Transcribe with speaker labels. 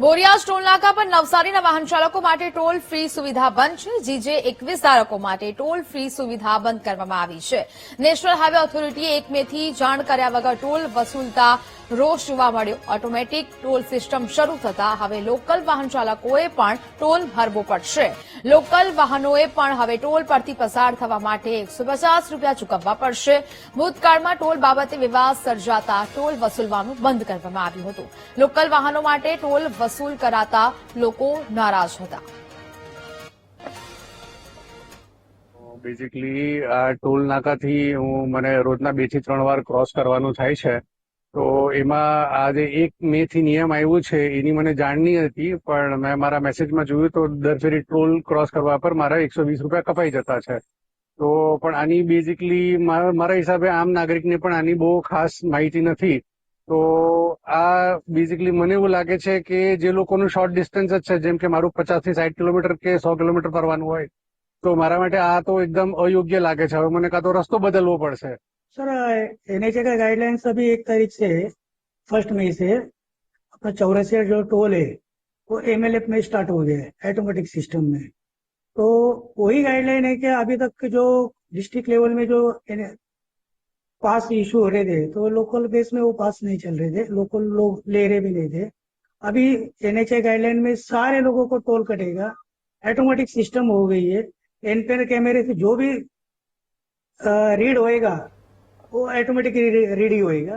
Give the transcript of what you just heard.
Speaker 1: બોરિયાજ toll નાકા પર નવસારીના વાહન ચાલકો માટે ટોલ ફ્રી સુવિધા બંધ છે. જીજે 21 ધારકો માટે ટોલ ફ્રી સુવિધા બંધ કરવામાં આવી છે. નેશનલ હાઇવે ઓથોરિટીએ 1 મેથી જાણ કર્યા વગર ટોલ વસૂલતા રોષ જોવા મળ્યો. ઓટોમેટિક ટોલ સિસ્ટમ શરૂ થતા હવે લોકલ વાહન ચાલકોએ પણ ટોલ ભરવો પડશે. લોકલ વાહનોએ પણ હવે ટોલ પરથી પસાર થવા માટે 150 રૂપિયા ચૂકવવા પડશે. ભૂતકાળમાં ટોલ બાબતે વિવાદ સર્જાતા ટોલ વસૂલવાનું બંધ કરવામાં આવ્યું હતું. લોકલ વાહનો માટે ટોલ વસૂલ કરાતા લોકો નારાજ હતા.
Speaker 2: બેઝિકલી આ ટોલ નાકાથી મને રોજના 2 થી 3 વાર ક્રોસ કરવાનું થાય છે. તો એમાં આજે 1 મે થી નિયમ આવ્યું છે એની મને જાણ નહીં હતી, પણ મેં મારા મેસેજમાં જોયું તો દર ફેરી ટોલ ક્રોસ કરવા પર મારા 120 રૂપિયા કપાઈ જતા છે. તો પણ આની બેઝિકલી મારા હિસાબે આમ નાગરિકને પણ આની બહુ ખાસ માહિતી નથી. તો આ બેઝિકલી મને એવું લાગે છે કે જે લોકોનું શોર્ટ ડિસ્ટન્સ જ છે, જેમ કે મારું 50 થી 60 કિલોમીટર કે 100 કિલોમીટર ફરવાનું હોય, તો મારા માટે આ તો एकदम अयोग्य लागे છે. હવે મને કાં તો रस्तो बदलવો પડશે.
Speaker 3: सर एनएचए का गाइडलाइंस अभी 1 तारीख से 1 मई से अपना चौरसिया जो टोल है वो एमएलएफ में स्टार्ट हो गया है ऑटोमेटिक सिस्टम में। तो वही गाइडलाइन है कि अभी तक जो डिस्ट्रिक्ट लेवल में जो पास इशू हो रहे थे तो लोकल बेस में वो पास नहीं चल रहे थे, लोकल लोग ले रहे भी नहीं थे। अभी एनएचए गाइडलाइन में सारे लोगों को टोल कटेगा, ऑटोमेटिक सिस्टम हो गई है। एन पेन कैमरे से जो भी रीड होएगा वो ऑटोमेटिक रीड ही होएगा।